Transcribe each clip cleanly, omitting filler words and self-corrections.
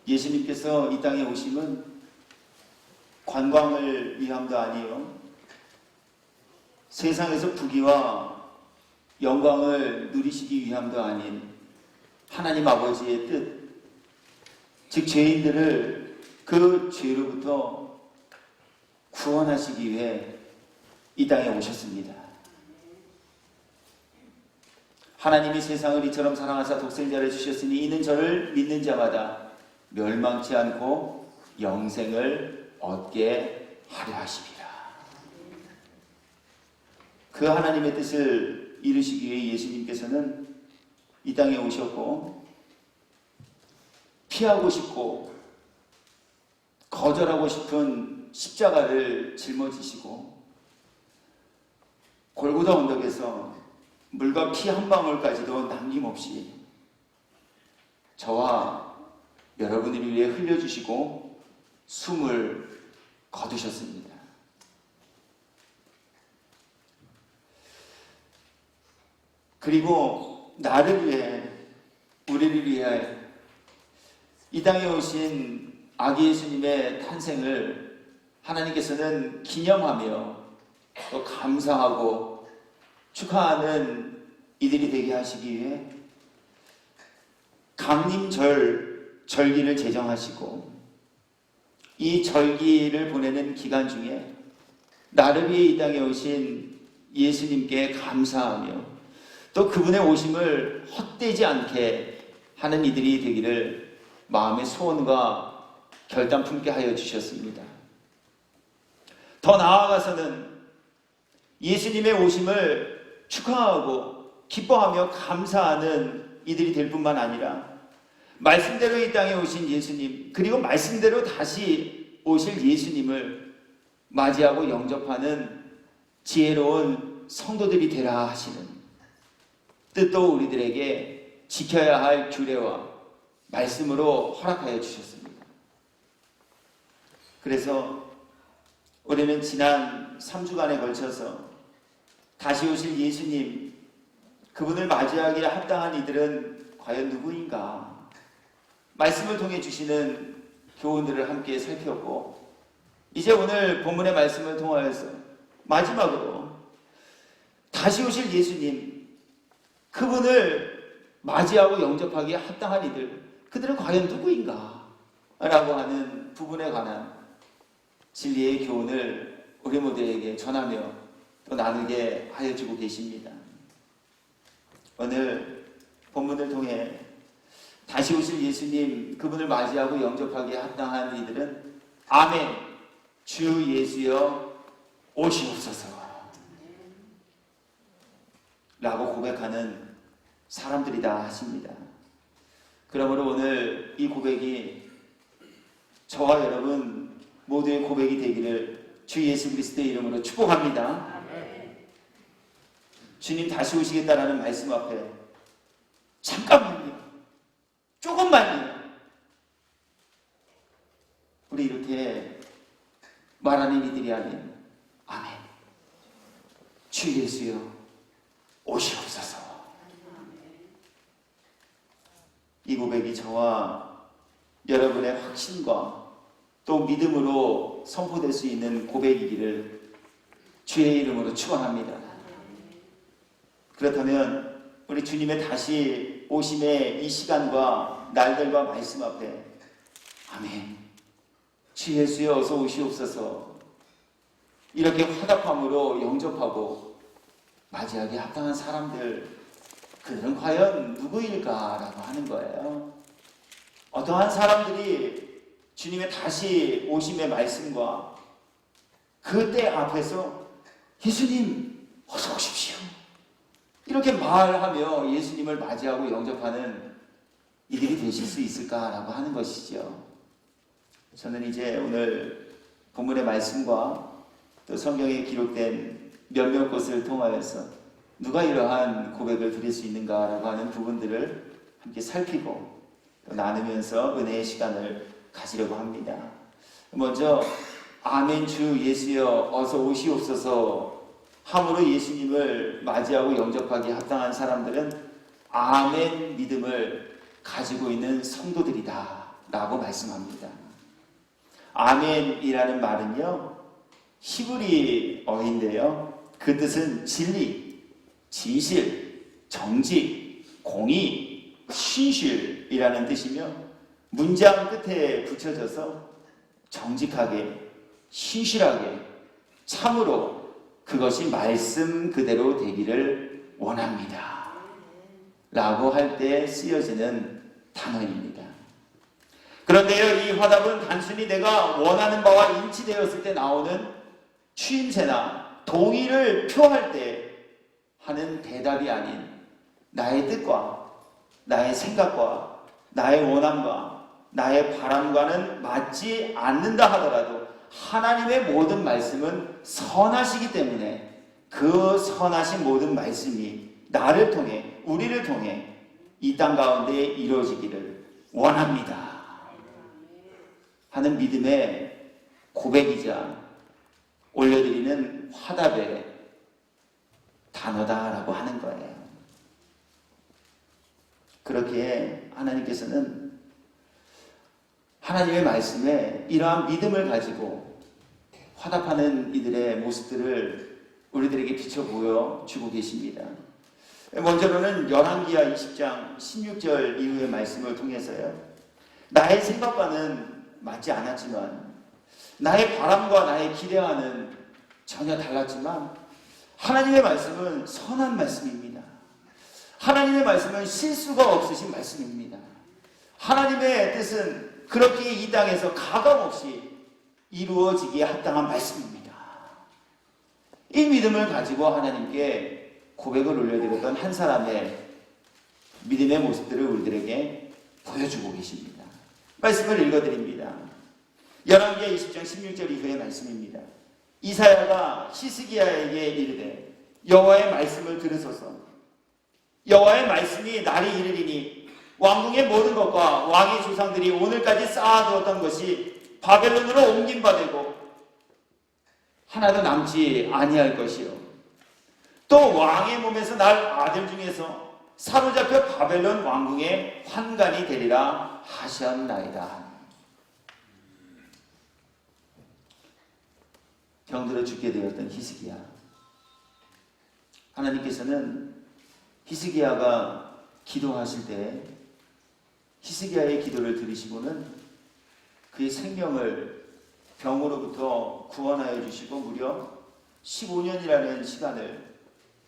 예수님께서 이 땅에 오심은 관광을 위함도 아니요, 세상에서 부귀와 영광을 누리시기 위함도 아닌 하나님 아버지의 뜻, 즉 죄인들을 그 죄로부터 구원하시기 위해 이 땅에 오셨습니다. 하나님이 세상을 이처럼 사랑하사 독생자를 주셨으니 이는 저를 믿는 자마다 멸망치 않고 영생을 얻게 하려 하심이라. 그 하나님의 뜻을 이루시기 위해 예수님께서는 이 땅에 오셨고, 피하고 싶고 거절하고 싶은 십자가를 짊어지시고 골고다 언덕에서 물과 피 한 방울까지도 남김없이 저와 여러분을 위해 흘려주시고 숨을 거두셨습니다. 그리고 나를 위해, 우리를 위해 이 땅에 오신 아기 예수님의 탄생을 하나님께서는 기념하며 또 감사하고 축하하는 이들이 되게 하시기 위해 강림절 절기를 제정하시고, 이 절기를 보내는 기간 중에 나를 위해 이 땅에 오신 예수님께 감사하며 또 그분의 오심을 헛되지 않게 하는 이들이 되기를 마음의 소원과 결단 품게 하여 주셨습니다. 더 나아가서는 예수님의 오심을 축하하고 기뻐하며 감사하는 이들이 될 뿐만 아니라 말씀대로 이 땅에 오신 예수님, 그리고 말씀대로 다시 오실 예수님을 맞이하고 영접하는 지혜로운 성도들이 되라 하시는 뜻도 우리들에게 지켜야 할 규례와 말씀으로 허락하여 주셨습니다. 그래서 우리는 지난 3주간에 걸쳐서 다시 오실 예수님, 그분을 맞이하기에 합당한 이들은 과연 누구인가? 말씀을 통해 주시는 교훈들을 함께 살폈고, 이제 오늘 본문의 말씀을 통하여서 마지막으로 다시 오실 예수님, 그분을 맞이하고 영접하기에 합당한 이들, 그들은 과연 누구인가? 라고 하는 부분에 관한 진리의 교훈을 우리 모두에게 전하며 또 나누게 하여 주고 계십니다. 오늘 본문을 통해 다시 오실 예수님, 그분을 맞이하고 영접하기에 합당한 이들은 아멘, 주 예수여 오시옵소서 라고 고백하는 사람들이다 하십니다. 그러므로 오늘 이 고백이 저와 여러분 모두의 고백이 되기를 주 예수 그리스도의 이름으로 축복합니다. 주님 다시 오시겠다라는 말씀 앞에 잠깐만요, 조금만요, 우리 이렇게 말하는 이들이 아닌 아멘, 주 예수여 오시옵소서. 이 고백이 저와 여러분의 확신과 또 믿음으로 선포될 수 있는 고백이기를 주의 이름으로 축원합니다. 그렇다면 우리 주님의 다시 오심의 이 시간과 날들과 말씀 앞에 아멘, 주 예수여 어서 오시옵소서 이렇게 화답함으로 영접하고 맞이하기 합당한 사람들, 그들은 과연 누구일까라고 하는 거예요. 어떠한 사람들이 주님의 다시 오심의 말씀과 그때 앞에서 예수님 어서 오십시오 이렇게 말하며 예수님을 맞이하고 영접하는 이들이 되실 수 있을까라고 하는 것이죠. 저는 이제 오늘 본문의 말씀과 또 성경에 기록된 몇몇 곳을 통하여서 누가 이러한 고백을 드릴 수 있는가라고 하는 부분들을 함께 살피고 또 나누면서 은혜의 시간을 가지려고 합니다. 먼저 아멘 주 예수여 어서 오시옵소서 함으로 예수님을 맞이하고 영접하기에 합당한 사람들은 아멘 믿음을 가지고 있는 성도들이다 라고 말씀합니다. 아멘이라는 말은요, 히브리어인데요. 그 뜻은 진리, 진실, 정직, 공의, 신실이라는 뜻이며 문장 끝에 붙여져서 정직하게, 신실하게, 참으로 그것이 말씀 그대로 되기를 원합니다. 라고 할 때 쓰여지는 단어입니다. 그런데요, 이 화답은 단순히 내가 원하는 바와 일치되었을 때 나오는 추임새나 동의를 표할 때 하는 대답이 아닌 나의 뜻과 나의 생각과 나의 원함과 나의 바람과는 맞지 않는다 하더라도 하나님의 모든 말씀은 선하시기 때문에 그 선하신 모든 말씀이 나를 통해, 우리를 통해 이 땅 가운데 이루어지기를 원합니다 하는 믿음의 고백이자 올려드리는 화답의 단어다라고 하는 거예요. 그렇게 하나님께서는 하나님의 말씀에 이러한 믿음을 가지고 화답하는 이들의 모습들을 우리들에게 비춰 보여주고 계십니다. 먼저로는 열왕기하 20장 16절 이후의 말씀을 통해서요, 나의 생각과는 맞지 않았지만 나의 바람과 나의 기대와는 전혀 달랐지만 하나님의 말씀은 선한 말씀입니다. 하나님의 말씀은 실수가 없으신 말씀입니다. 하나님의 뜻은 그렇게 이 땅에서 가감없이 이루어지기에 합당한 말씀입니다. 이 믿음을 가지고 하나님께 고백을 올려드렸던 한 사람의 믿음의 모습들을 우리들에게 보여주고 계십니다. 말씀을 읽어드립니다. 열왕기하 20장 16절 이후의 말씀입니다. 이사야가 히스기야에게 이르되 여호와의 말씀을 들으소서. 여호와의 말씀이 날이 이르리니 왕궁의 모든 것과 왕의 조상들이 오늘까지 쌓아두었던 것이 바벨론으로 옮김받고 하나도 남지 아니할 것이요, 또 왕의 몸에서 날 아들 중에서 사로잡혀 바벨론 왕궁의 환관이 되리라 하셨나이다. 병들어 죽게 되었던 히스기야, 하나님께서는 히스기야가 기도하실 때 히스기야의 기도를 들으시고는 그의 생명을 병으로부터 구원하여 주시고 무려 15년이라는 시간을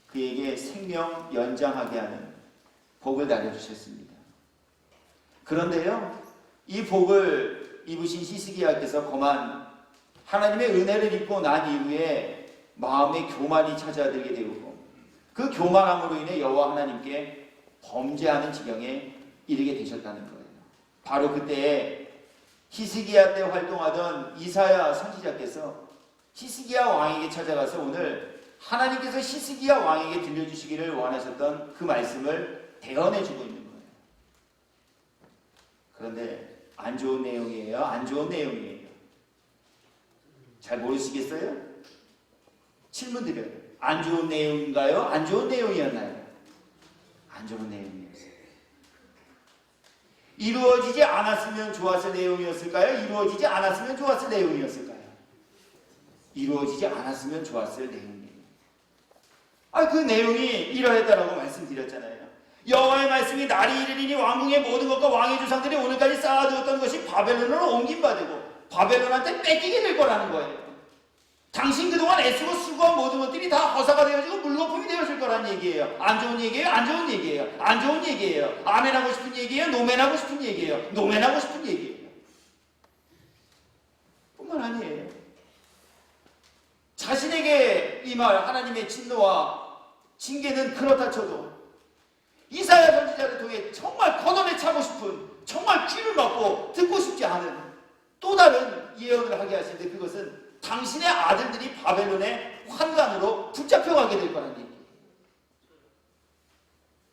그에게 생명 연장하게 하는 복을 나눠주셨습니다. 그런데요, 이 복을 입으신 히스기야께서 그만 하나님의 은혜를 입고 난 이후에 마음의 교만이 찾아들게 되고 그 교만함으로 인해 여호와 하나님께 범죄하는 지경에 이르게 되셨다는 거예요. 바로 그때에 히스기야 때 활동하던 이사야 선지자께서 히스기야 왕에게 찾아가서 오늘 하나님께서 히스기야 왕에게 들려주시기를 원하셨던 그 말씀을 대언해주고 있는 거예요. 그런데 안 좋은 내용이에요. 안 좋은 내용이에요. 잘 모르시겠어요? 질문 드려요. 안 좋은 내용인가요? 안 좋은 내용이었나요? 안 좋은 내용이었어요. 이루어지지 않았으면 좋았을 내용이었을까요? 이루어지지 않았으면 좋았을 내용이었을까요? 이루어지지 않았으면 좋았을 내용이에요. 그 내용이 이러했다라고 말씀드렸잖아요. 여호와의 말씀이 날이 이르리니 왕궁의 모든 것과 왕의 조상들이 오늘까지 쌓아두었던 것이 바벨론으로 옮김받고 바벨론한테 뺏기게 될 거라는 거예요. 당신 그동안 애쓰고 수고한 모든 것들이 다 허사가 되어지고 물거품이 되어질 거란 얘기예요. 안 좋은 얘기예요? 안 좋은 얘기예요? 안 좋은 얘기예요? 아멘하고 싶은 얘기예요? 노멘하고 싶은 얘기예요? 노멘하고 싶은 얘기예요. 뿐만 아니에요. 자신에게 임할 하나님의 진노와 징계는 그렇다 쳐도 이사야 선지자를 통해 정말 걷어내 차고 싶은, 정말 귀를 막고 듣고 싶지 않은 또 다른 예언을 하게 하시는데 그것은 당신의 아들들이 바벨론의 환관으로 붙잡혀가게 될 거란 얘기예요.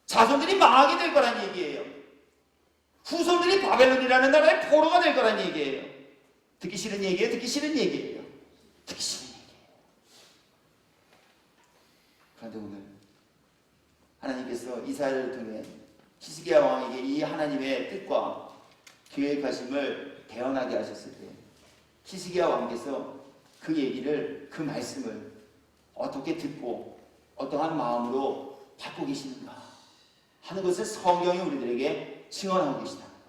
자손들이 망하게 될 거란 얘기예요. 후손들이 바벨론이라는 나라의 포로가 될 거란 얘기예요. 듣기 싫은 얘기예요? 듣기 싫은 얘기예요. 듣기 싫은 얘기예요. 그런데 오늘 하나님께서 이사야를 통해 히스기야 왕에게 이 하나님의 뜻과 계획하심을 대언하게 하셨을 때 히스기야 왕께서 그 얘기를, 그 말씀을 어떻게 듣고 어떠한 마음으로 받고 계시는가 하는 것을 성경이 우리들에게 증언하고 계시다는 거예요.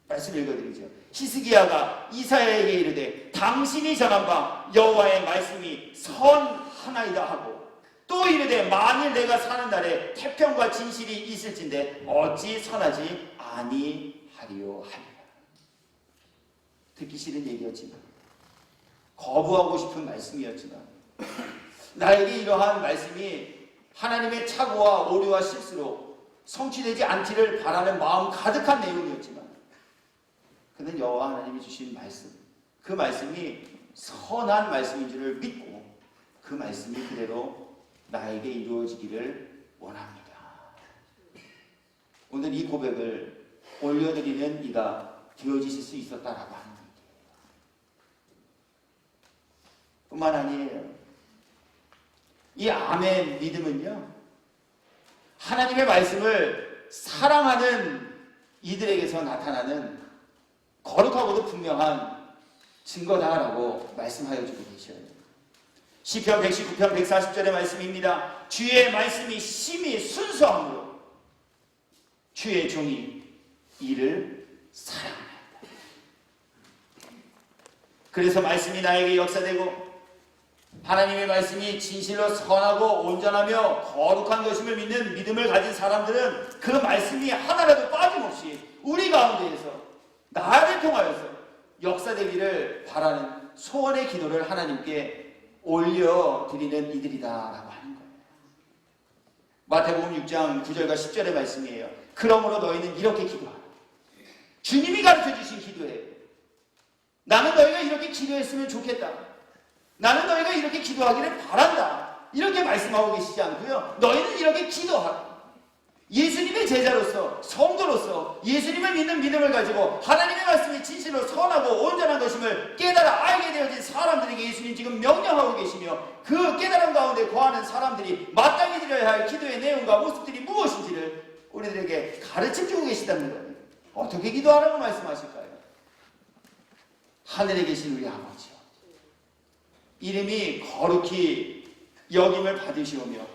말씀 읽어드리죠. 히스기야가 이사야에게 이르되 당신이 전한 바 여호와의 말씀이 선하나이다 하고, 또 이르되 만일 내가 사는 날에 태평과 진실이 있을진데 어찌 선하지 아니하리요 하리라. 듣기 싫은 얘기였지만, 거부하고 싶은 말씀이었지만, 나에게 이러한 말씀이 하나님의 착오와 오류와 실수로 성취되지 않기를 바라는 마음 가득한 내용이었지만, 그는 여호와 하나님이 주신 말씀, 그 말씀이 선한 말씀인 줄을 믿고 그 말씀이 그대로 나에게 이루어지기를 원합니다. 오늘 이 고백을 올려드리는 이가 되어지실 수 있었다라고 하는 얘기예요. 뿐만 아니에요. 이 아멘 믿음은요, 하나님의 말씀을 사랑하는 이들에게서 나타나는 거룩하고도 분명한 증거다라고 말씀하여 주고 계셔요. 시편 119편 140절의 말씀입니다. 주의 말씀이 심히 순수함으로 주의 종이 이를 사랑하나이다. 그래서 말씀이 나에게 역사되고 하나님의 말씀이 진실로 선하고 온전하며 거룩한 것임을 믿는 믿음을 가진 사람들은 그 말씀이 하나라도 빠짐없이 우리 가운데에서 나를 통하여서 역사되기를 바라는 소원의 기도를 하나님께 올려드리는 이들이다라고 하는 거예요. 마태복음 6장 9절과 10절의 말씀이에요. 그러므로 너희는 이렇게 기도하라. 주님이 가르쳐주신 기도예요. 나는 너희가 이렇게 기도했으면 좋겠다. 나는 너희가 이렇게 기도하기를 바란다. 이렇게 말씀하고 계시지 않고요. 너희는 이렇게 기도하라. 예수님의 제자로서, 성도로서 예수님을 믿는 믿음을 가지고 하나님의 말씀이 진실로 선하고 온전한 것임을 깨달아 알게 되어진 사람들에게 예수님 지금 명령하고 계시며, 그 깨달음 가운데 거하는 사람들이 마땅히 드려야 할 기도의 내용과 모습들이 무엇인지를 우리들에게 가르쳐주고 계시다는 거예요. 어떻게 기도하라고 말씀하실까요? 하늘에 계신 우리 아버지요, 이름이 거룩히 여김을 받으시오며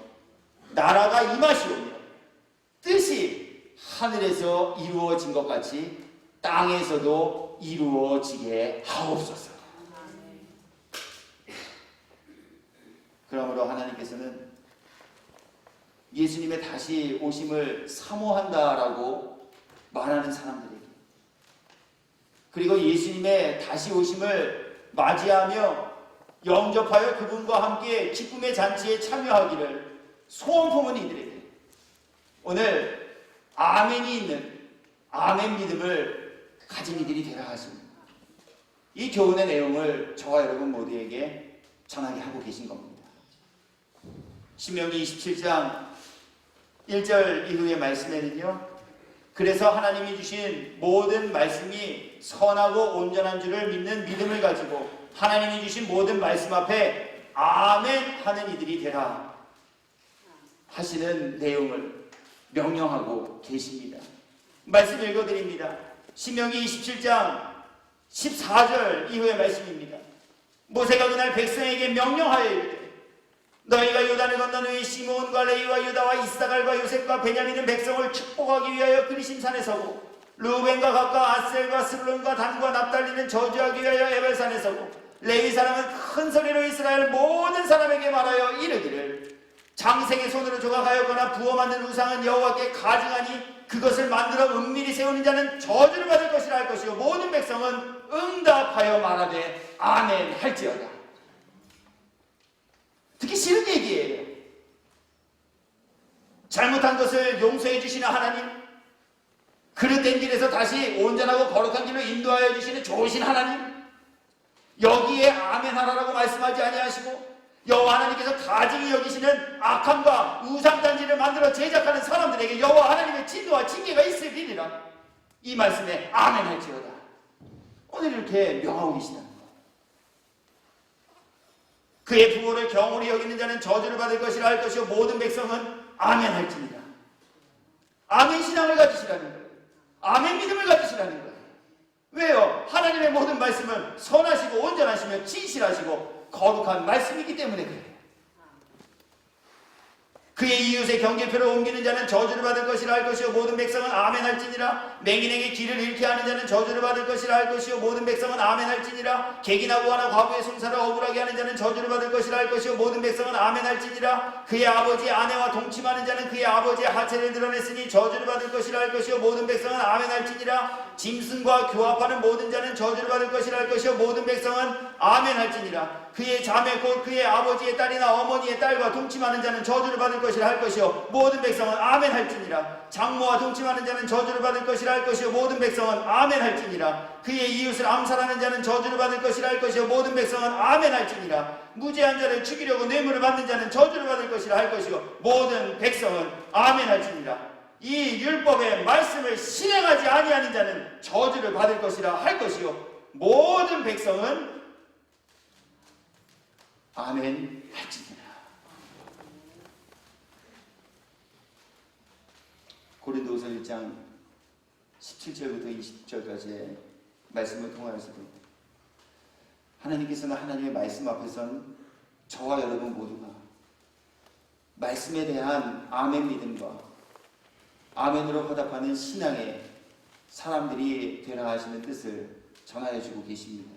나라가 임하시오며 뜻이 하늘에서 이루어진 것 같이 땅에서도 이루어지게 하옵소서. 그러므로 하나님께서는 예수님의 다시 오심을 사모한다라고 말하는 사람들에게, 그리고 예수님의 다시 오심을 맞이하며 영접하여 그분과 함께 기쁨의 잔치에 참여하기를 소원 품은 이들에게 오늘 아멘이 있는 아멘 믿음을 가진 이들이 되라 하십니다. 이 교훈의 내용을 저와 여러분 모두에게 전하게 하고 계신 겁니다. 신명기 27장 1절 이후의 말씀에는요, 그래서 하나님이 주신 모든 말씀이 선하고 온전한 줄을 믿는 믿음을 가지고 하나님이 주신 모든 말씀 앞에 아멘 하는 이들이 되라 하시는 내용을 명령하고 계십니다. 말씀 읽어드립니다. 신명기 27장 14절 이후의 말씀입니다. 모세가 그날 백성에게 명령하여 이르되 너희가 요단을 건넌 후에 시므온과 레위와 유다와 이사갈과 요셉과 베냐민은 백성을 축복하기 위하여 그리심산에 서고 르우벤과 gad과 아셀과 스불론과 단과 납달리는 저주하기 위하여 에벨산에 서고 레위 사람은 큰 소리로 이스라엘 모든 사람에게 말하여 이르기를 장생의 손으로 조각하였거나 부어 만든 우상은 여호와께 가증하니 그것을 만들어 은밀히 세우는 자는 저주를 받을 것이라 할 것이요 모든 백성은 응답하여 말하되 아멘 할지어다. 듣기 싫은 얘기예요. 잘못한 것을 용서해 주시는 하나님, 그릇된 길에서 다시 온전하고 거룩한 길로 인도하여 주시는 좋으신 하나님, 여기에 아멘 하라라고 말씀하지 아니하시고 여호와 하나님께서 가증히 여기시는 악함과 우상단지를 만들어 제작하는 사람들에게 여호와 하나님의 진노와 징계가 있으리라. 이 말씀에 아멘 할지어다. 오늘 이렇게 명하고 계시다는 것. 그의 부모를 경홀히 여기는 자는 저주를 받을 것이라 할 것이요 모든 백성은 아멘 할지니라. 아멘 신앙을 가지시라는 거예요. 아멘 믿음을 가지시라는 거예요. 왜요? 하나님의 모든 말씀은 선하시고 온전하시며 진실하시고 거룩한 말씀이기 때문에 그래요. 그의 이웃의 경계표를 옮기는 자는 저주를 받을 것이라 할 것이요 모든 백성은 아멘 할지니라. 맹인에게 길을 잃게 하는 자는 저주를 받을 것이라 할 것이요 모든 백성은 아멘 할지니라. 객이나 부하나 과부의 송사를 억울하게 하는 자는 저주를 받을 것이라 할 것이요 모든 백성은 아멘 할지니라. 그의 아버지의 아내와 동침하는 자는 그의 아버지의 하체를 드러냈으니 저주를 받을 것이라 할 것이요 모든 백성은 아멘 할지니라. 짐승과 교합하는 모든 자는 저주를 받을 것이라 할 것이요 모든 백성은 아멘 할지니라. 그의 자매 곧 그의 아버지의 딸이나 어머니의 딸과 동침하는 자는 저주를 받을 것이라 할 것이요 모든 백성은 아멘 할지니라. 장모와 동침하는 자는 저주를 받을 것이라 할 것이요 모든 백성은 아멘 할지니라. 그의 이웃을 암살하는 자는 저주를 받을 것이라 할 것이요 모든 백성은 아멘 할지니라. 무죄한 자를 죽이려고 뇌물을 받는 자는 저주를 받을 것이라 할 것이요 모든 백성은 아멘 할지니라. 이 율법의 말씀을 실행하지 아니하는 자는 저주를 받을 것이라 할 것이요 모든 백성은 아멘 할지니라. 고린도후서 1장 17절부터 20절까지의 말씀을 통하여서도 하나님께서는 하나님의 말씀 앞에선 저와 여러분 모두가 말씀에 대한 아멘 믿음과 아멘으로 화답하는 신앙의 사람들이 되라 하시는 뜻을 전하여주고 계십니다.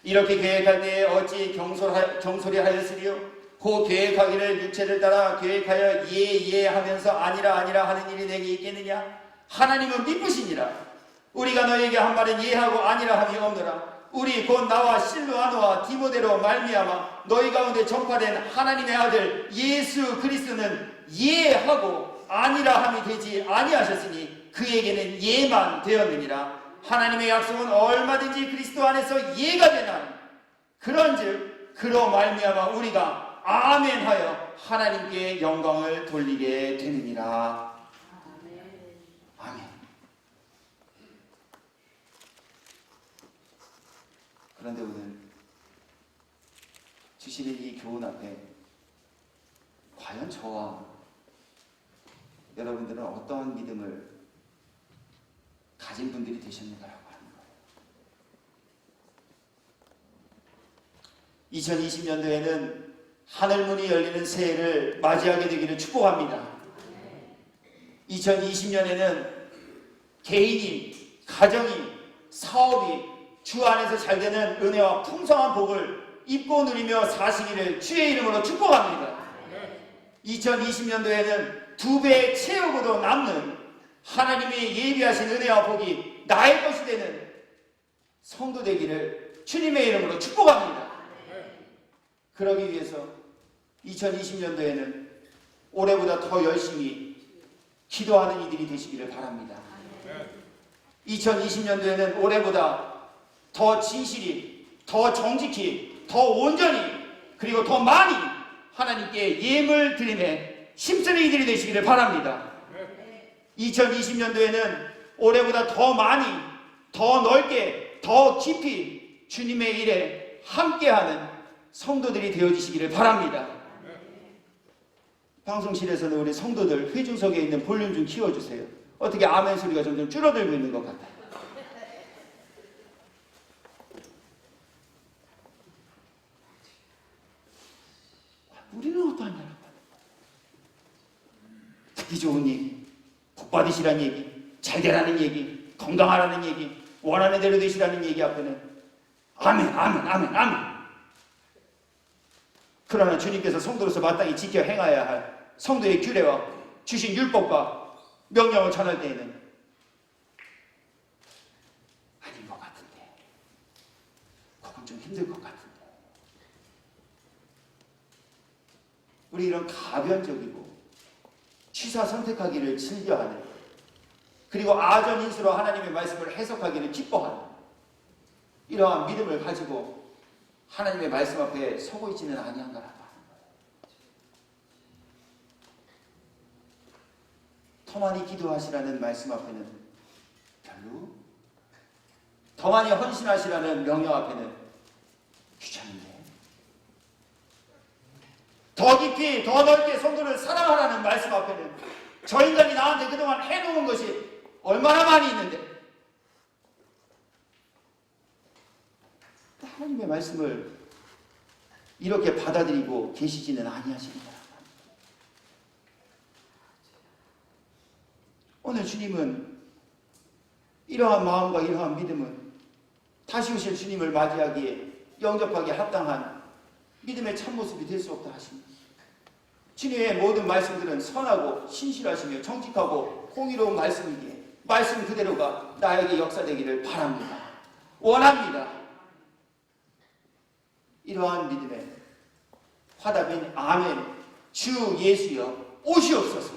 이렇게 계획할 때에 어찌 경솔히 하였으리요? 그 계획하기를 육체를 따라 계획하여 예 하면서 아니라 하는 일이 내게 있겠느냐? 하나님은 미쁘시니라. 우리가 너에게 한 말은 예하고 아니라 함이 없노라. 우리 곧 나와 실로아노와 디모데로 말미암아 너희 가운데 전파된 하나님의 아들 예수 그리스도는 예하고 아니라 함이 되지 아니하셨으니 그에게는 예만 되었느니라. 하나님의 약속은 얼마든지 그리스도 안에서 예가 되나 그런즉 그로 말미암아 우리가 아멘하여 하나님께 영광을 돌리게 되느니라. 아멘. 그런데 오늘 주시는 이 교훈 앞에 과연 저와 여러분들은 어떠한 믿음을 가진 분들이 되셨는가라고 하는 거예요. 2020년도에는 하늘문이 열리는 새해를 맞이하게 되기를 축복합니다. 2020년에는 개인이, 가정이, 사업이 주 안에서 잘 되는 은혜와 풍성한 복을 입고 누리며 사시기를 주의 이름으로 축복합니다. 2020년도에는 2배의 채우고도 남는 하나님이 예비하신 은혜와 복이 나의 것이 되는 성도 되기를 주님의 이름으로 축복합니다. 그러기 위해서 2020년도에는 올해보다 더 열심히 기도하는 이들이 되시기를 바랍니다. 2020년도에는 올해보다 더 진실히, 더 정직히, 더 온전히, 그리고 더 많이 하나님께 예물 드림에 힘쓰는 이들이 되시기를 바랍니다. 2020년도에는 올해보다 더 많이, 더 넓게, 더 깊이 주님의 일에 함께하는 성도들이 되어지시기를 바랍니다. 방송실에서는 우리 성도들 회중석에 있는 볼륨 좀 키워주세요. 어떻게 아멘 소리가 점점 줄어들고 있는 것 같아요. 우리는 어떠하냐라고 하는 거예요. 듣기 좋은 얘기, 복 받으시라는 얘기, 잘 되라는 얘기, 건강하라는 얘기, 원하는 대로 되시라는 얘기 앞에는 아멘, 아멘, 아멘, 아멘. 그러나 주님께서 성도로서 마땅히 지켜 행하여야 할 성도의 규례와 주신 율법과 명령을 전할 때에는 아닌 것 같은데, 그건 좀 힘들 것 같은데, 우리 이런 가변적이고 취사 선택하기를 즐겨하는, 그리고 아전인수로 하나님의 말씀을 해석하기를 기뻐하는 이러한 믿음을 가지고 하나님의 말씀 앞에 서고 있지는 아니한가라고 하는 거예요. 더 많이 기도하시라는 말씀 앞에는 별로, 더 많이 헌신하시라는 명령 앞에는 귀찮은데, 더 깊이 더 넓게 성도를 사랑하라는 말씀 앞에는 저 인간이 나한테 그동안 해놓은 것이 얼마나 많이 있는데 하나님의 말씀을 이렇게 받아들이고 계시지는 아니하십니다. 오늘 주님은 이러한 마음과 이러한 믿음은 다시 오실 주님을 맞이하기에 영접하기에 합당한 믿음의 참모습이 될 수 없다 하십니다. 주님의 모든 말씀들은 선하고 신실하시며 정직하고 공의로운 말씀이기에 말씀 그대로가 나에게 역사되기를 바랍니다. 원합니다. 이러한 믿음의 화답인 아멘, 주 예수여 오시옵소서.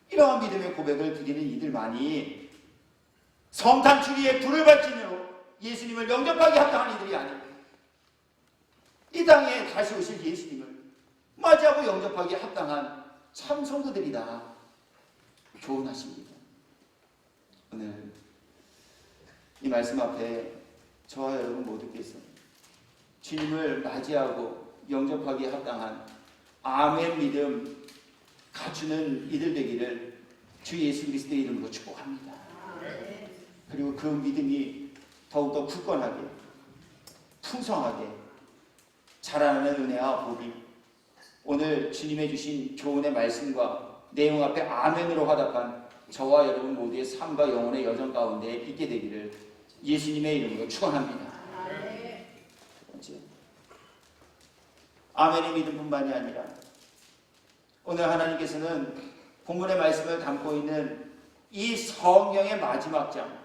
이러한 믿음의 고백을 드리는 이들만이 성탄주리의 불을 밝힌으로 예수님을 영접하게 합당한 이들이 아닙니다. 이 땅에 다시 오실 예수님을 맞이하고 영접하기에 합당한 참 성도들이다 교훈하십니다. 오늘 이 말씀 앞에 저와 여러분 모두께서 주님을 맞이하고 영접하기에 합당한 아멘 믿음 갖추는 이들 되기를 주 예수 그리스도의 이름으로 축복합니다. 그리고 그 믿음이 더욱더 굳건하게 풍성하게 자라나는 은혜와 복이 오늘 주님의 주신 교훈의 말씀과 내용 앞에 아멘으로 화답한 저와 여러분 모두의 삶과 영혼의 여정 가운데 있게 되기를 예수님의 이름으로 축원합니다. 번째, 아멘의 믿음뿐만이 아니라 오늘 하나님께서는 본문의 말씀을 담고 있는 이 성경의 마지막 장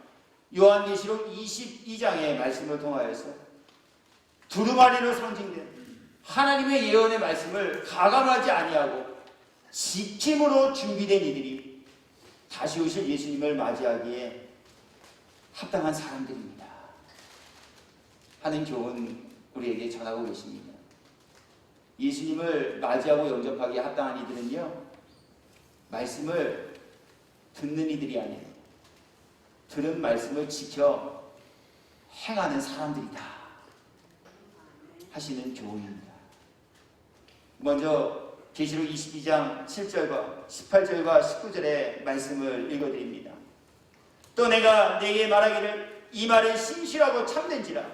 요한계시록 22장의 말씀을 통하여서 두루마리로 상징된 하나님의 예언의 말씀을 가감하지 아니하고 지킴으로 준비된 이들이 다시 오실 예수님을 맞이하기에 합당한 사람들입니다 하는 교훈 우리에게 전하고 계십니다. 예수님을 맞이하고 영접하기에 합당한 이들은요, 말씀을 듣는 이들이 아니라 들은 말씀을 지켜 행하는 사람들이다 하시는 교훈입니다. 먼저 계시록 22장 7절과 18절과 19절의 말씀을 읽어드립니다. 또 내가 네게 말하기를 이 말은 신실하고 참된지라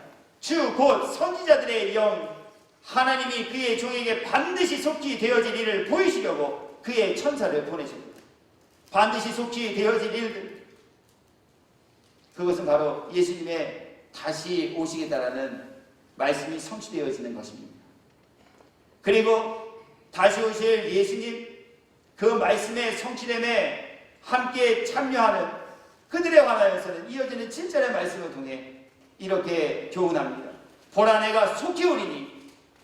주 곧 선지자들의 영 하나님이 그의 종에게 반드시 속히 되어질 일을 보이시려고 그의 천사를 보내십니다. 반드시 속히 되어질 일들, 그것은 바로 예수님의 다시 오시겠다라는 말씀이 성취되어지는 것입니다. 그리고 다시 오실 예수님 그 말씀의 성취됨에 함께 참여하는 그들에 관하여서는 이어지는 7절의 말씀을 통해 이렇게 교훈합니다. 보라 내가 속히 오리니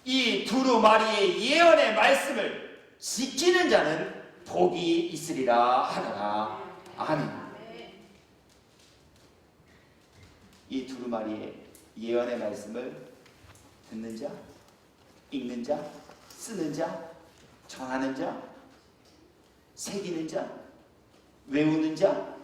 이 두루마리의 예언의 말씀을 지키는 자는 복이 있으리라 하더라. 아멘. 이 두루마리의 예언의 말씀을 듣는 자, 읽는 자, 쓰는 자, 전하는 자, 새기는 자, 외우는 자,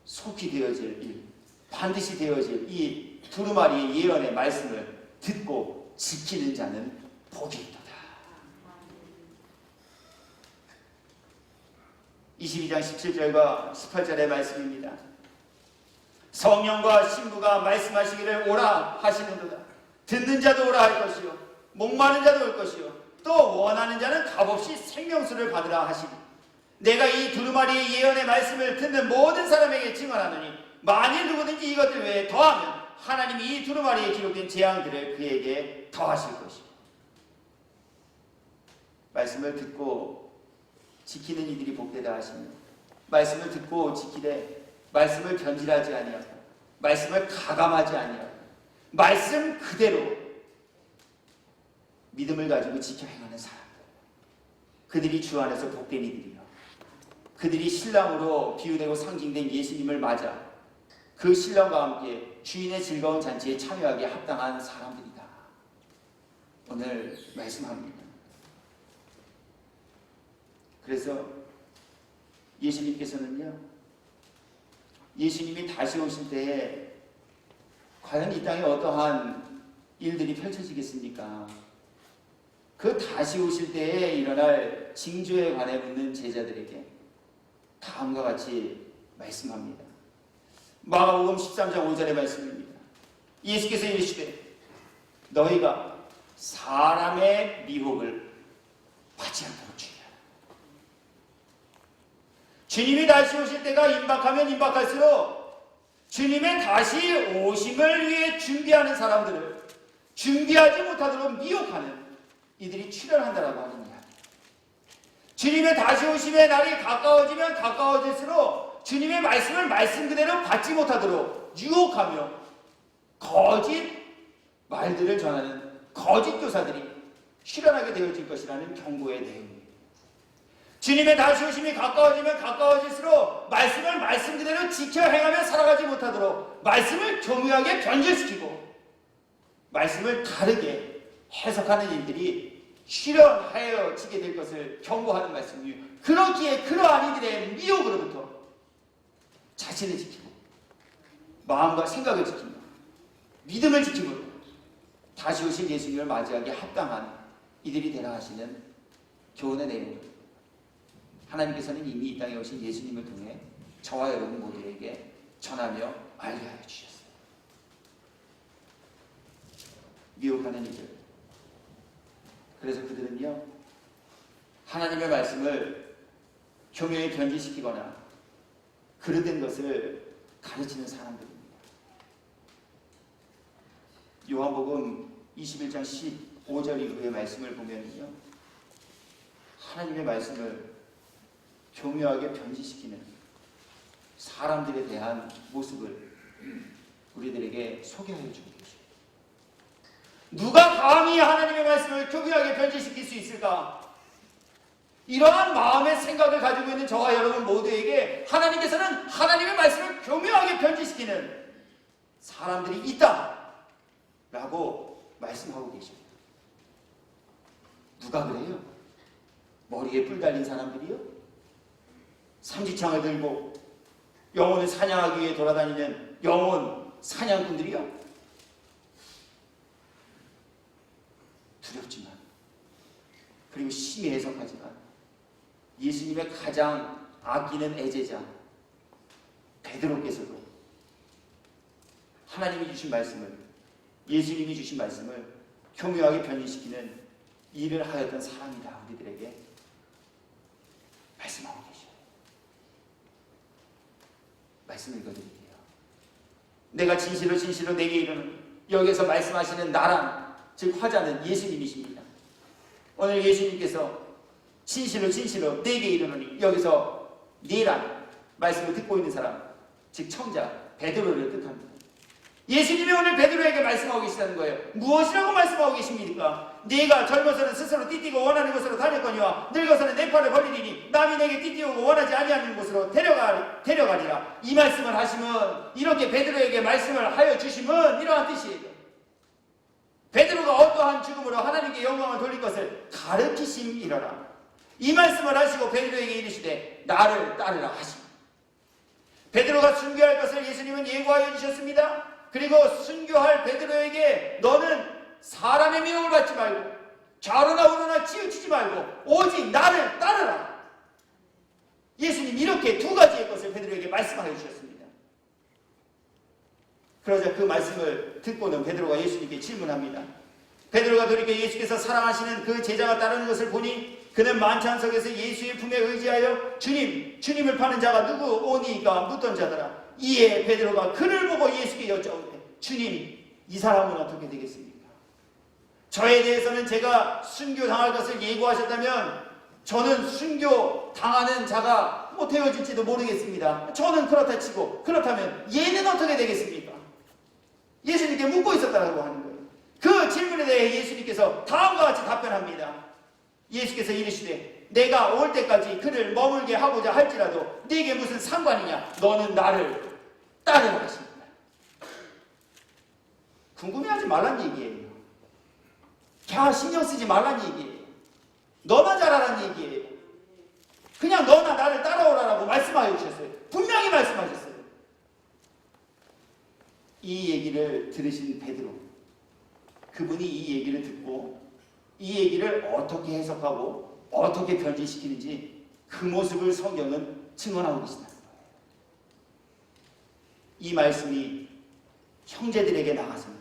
속히 되어질 일, 반드시 되어질 이 두루마리의 예언의 말씀을 듣고 지키는 자는 복이 있도다. 22장 17절과 18절의 말씀입니다. 성령과 신부가 말씀하시기를 오라 하시는도다. 듣는 자도 오라 할 것이요 목마른 자도 올 것이요 또 원하는 자는 값없이 생명수를 받으라 하시니 내가 이 두루마리의 예언의 말씀을 듣는 모든 사람에게 증언하노니 만일 누구든지 이것들 외에 더하면 하나님이 이 두루마리에 기록된 재앙들을 그에게 더하실 것이요. 말씀을 듣고 지키는 이들이 복되다 하시니 말씀을 듣고 지키되 말씀을 변질하지 아니하고 말씀을 가감하지 아니하고 말씀 그대로 믿음을 가지고 지켜 행하는 사람들, 그들이 주 안에서 복된 이들이요 그들이 신랑으로 비유되고 상징된 예수님을 맞아 그 신랑과 함께 주인의 즐거운 잔치에 참여하기에 합당한 사람들이다. 오늘 말씀합니다. 그래서 예수님께서는요, 예수님이 다시 오실 때에 과연 이 땅에 어떠한 일들이 펼쳐지겠습니까? 그 다시 오실 때에 일어날 할 징조에 관해 묻는 제자들에게 다음과 같이 말씀합니다. 마가복음 13장 5절의 말씀입니다. 예수께서 이르시되 너희가 사람의 미혹을 받지 않도록 주의하라. 주님이 다시 오실 때가 임박하면 임박할수록 주님의 다시 오심을 위해 준비하는 사람들을 준비하지 못하도록 미혹하는 이들이 출현한다라고 하는 이야기. 주님의 다시 오심의 날이 가까워지면 가까워질수록 주님의 말씀을 말씀 그대로 받지 못하도록 유혹하며 거짓 말들을 전하는 거짓 교사들이 실현하게 되어질 것이라는 경고의 내용입니다. 주님의 다시 오심이 가까워지면 가까워질수록 말씀을 말씀 그대로 지켜 행하며 살아가지 못하도록 말씀을 교묘하게 변질시키고 말씀을 다르게 해석하는 일들이 실현하여지게 될 것을 경고하는 말씀이에요. 그렇기에 그러한 이들의 미혹으로부터 자신을 지키고 마음과 생각을 지키며 믿음을 지키므로 다시 오신 예수님을 맞이하기에 합당한 이들이 되라 하시는 교훈의 내용입니다. 하나님께서는 이미 이 땅에 오신 예수님을 통해 저와 여러분 모두에게 전하며 알게 하여 주셨어요. 미혹하는 이들. 그래서 그들은요, 하나님의 말씀을 교묘히 변질시키거나 그릇된 것을 가르치는 사람들입니다. 요한복음 21장 15절 이후의 말씀을 보면요, 하나님의 말씀을 교묘하게 변질시키는 사람들에 대한 모습을 우리들에게 소개하여 주고 계십니다. 누가 감히 하나님의 말씀을 교묘하게 변질시킬 수 있을까? 이러한 마음의 생각을 가지고 있는 저와 여러분 모두에게 하나님께서는 하나님의 말씀을 교묘하게 변질시키는 사람들이 있다 라고 말씀하고 계십니다. 누가 그래요? 머리에 뿔 달린 사람들이요? 삼지창을 들고 영혼을 사냥하기 위해 돌아다니는 영혼 사냥꾼들이요? 두렵지만, 그리고 심히 해석하지만 예수님의 가장 아끼는 애제자 베드로께서도 하나님이 주신 말씀을, 예수님이 주신 말씀을 교묘하게 변질시키는 일을 하였던 사람이다 우리들에게 말씀하고 계셔요. 말씀 읽어드릴게요. 내가 진실로 진실로 내게 이르노니, 여기서 말씀하시는 나란, 즉 화자는 예수님이십니다. 오늘 예수님께서 진실로 진실로 내게 이르노니, 여기서 네란 말씀을 듣고 있는 사람, 즉 청자 베드로를 뜻합니다. 예수님이 오늘 베드로에게 말씀하고 계시다는 거예요. 무엇이라고 말씀하고 계십니까? 네가 젊어서는 스스로 띠띠고 원하는 곳으로 다녔거니와 늙어서는 내 팔을 벌리리니 남이 내게 띠띠오고 원하지 아니하는 곳으로 데려가리라. 이 말씀을 하시면, 이렇게 베드로에게 말씀을 하여 주시면 이러한 뜻이에요. 베드로가 어떠한 죽음으로 하나님께 영광을 돌릴 것을 가르치심이러라. 이 말씀을 하시고 베드로에게 이르시되 나를 따르라 하시니, 베드로가 순교할 것을 예수님은 예고하여 주셨습니다. 그리고 순교할 베드로에게 너는 사람의 미혹을 받지 말고 좌로나 우로나 치우치지 말고 오직 나를 따르라. 예수님 이렇게 두 가지의 것을 베드로에게 말씀하여 주셨습니다. 그러자 그 말씀을 듣고는 베드로가 예수님께 질문합니다. 베드로가 돌이켜 예수께서 사랑하시는 그 제자가 따르는 것을 보니 그는 만찬석에서 예수의 품에 의지하여 주님을 파는 자가 누구 오니까 묻던 자더라. 이에 베드로가 그를 보고 예수께 여쭤오되 주님, 이 사람은 어떻게 되겠습니까? 저에 대해서는 제가 순교당할 것을 예고하셨다면 저는 순교당하는 자가 되어질지도 모르겠습니다. 저는 그렇다 치고, 그렇다면 얘는 어떻게 되겠습니까? 예수님께 묻고 있었다고 하는 거예요. 그 질문에 대해 예수님께서 다음과 같이 답변합니다. 예수께서 이르시되 내가 올 때까지 그를 머물게 하고자 할지라도 네게 무슨 상관이냐? 너는 나를 따르라 하십니다. 궁금해하지 말란 얘기예요. 야, 신경 쓰지 말란 얘기예요. 너나 잘하란 얘기예요. 그냥 너나 나를 따라오라라고 말씀하여 주셨어요. 분명히 말씀하셨어요. 이 얘기를 들으신 베드로, 그분이 이 얘기를 듣고 이 얘기를 어떻게 해석하고 어떻게 변질시키는지 그 모습을 성경은 증언하고 계시다는 거예요. 이 말씀이 형제들에게 나가서는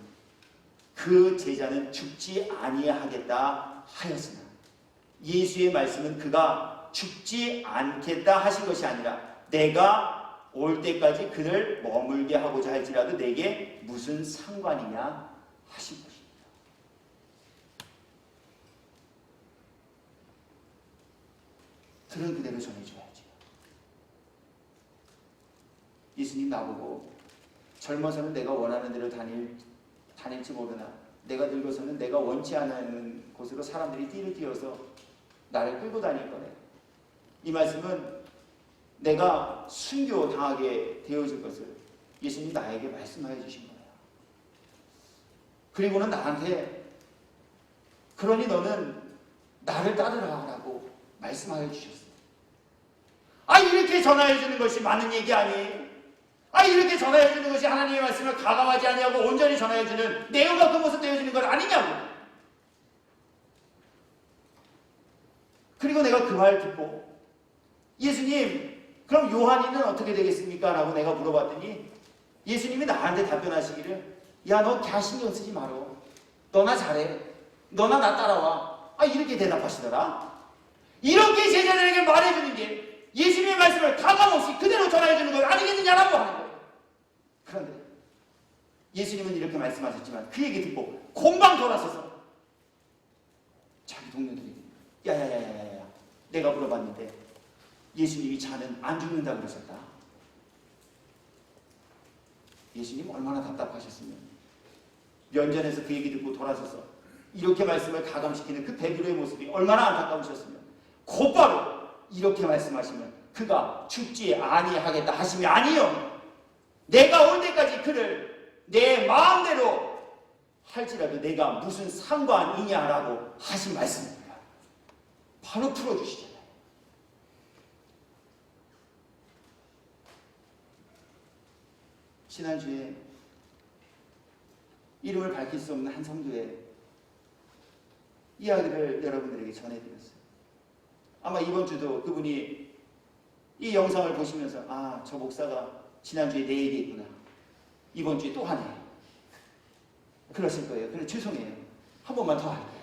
그 제자는 죽지 아니하겠다 하였으나 예수의 말씀은 그가 죽지 않겠다 하신 것이 아니라 내가 올 때까지 그를 머물게 하고자 할지라도 내게 무슨 상관이냐 하신 것입니다. 들은 그대로 전해줘야죠. 예수님 나보고 젊어서는 내가 원하는 대로 다닐지 모르나 내가 늙어서는 내가 원치 않는 곳으로 사람들이 띠를 띄어서 나를 끌고 다닐 거래. 이 말씀은 내가 순교당하게 되어질 것을 예수님 나에게 말씀하여 주신 거예요. 그리고는 나한테 그러니 너는 나를 따르라고 말씀하여 주셨어요. 이렇게 전하여 주는 것이 많은 얘기 아니에요? 이렇게 전하여 주는 것이 하나님의 말씀을 가감하지 아니하고 온전히 전하여 주는 내용과 그 모습 되어주는 것 아니냐고. 그리고 내가 그 말 듣고 예수님 그럼 요한이는 어떻게 되겠습니까? 라고 내가 물어봤더니 예수님이 나한테 답변하시기를 야 너 갸 신경 쓰지 마라. 너나 잘해. 너나 나 따라와. 이렇게 대답하시더라. 이렇게 제자들에게 말해주는 게 예수님의 말씀을 가감없이 그대로 전해주는 것 아니겠느냐라고 하는 거예요. 그런데 예수님은 이렇게 말씀하셨지만 그 얘기 듣고 공방 돌아서서 자기 동료들에게 야야야야야 내가 물어봤는데 예수님이 자는 안 죽는다 그러셨다. 예수님 얼마나 답답하셨으면 면전에서 그 얘기 듣고 돌아서서 이렇게 말씀을 가감시키는 그 베드로의 모습이 얼마나 안타까우셨으면 곧바로 이렇게 말씀하시면 그가 죽지 아니하겠다 하시면 아니요 내가 올 때까지 그를 내 마음대로 할지라도 내가 무슨 상관이냐라고 하신 말씀입니다. 바로 풀어주시잖아요. 지난주에 이름을 밝힐 수 없는 한 성도의 이야기를 여러분들에게 전해드렸어요. 아마 이번 주도 그분이 이 영상을 보시면서 저 목사가 지난주에 내 얘기했구나. 이번 주에 또 하네. 그러실 거예요. 그래 죄송해요. 한 번만 더 할게요.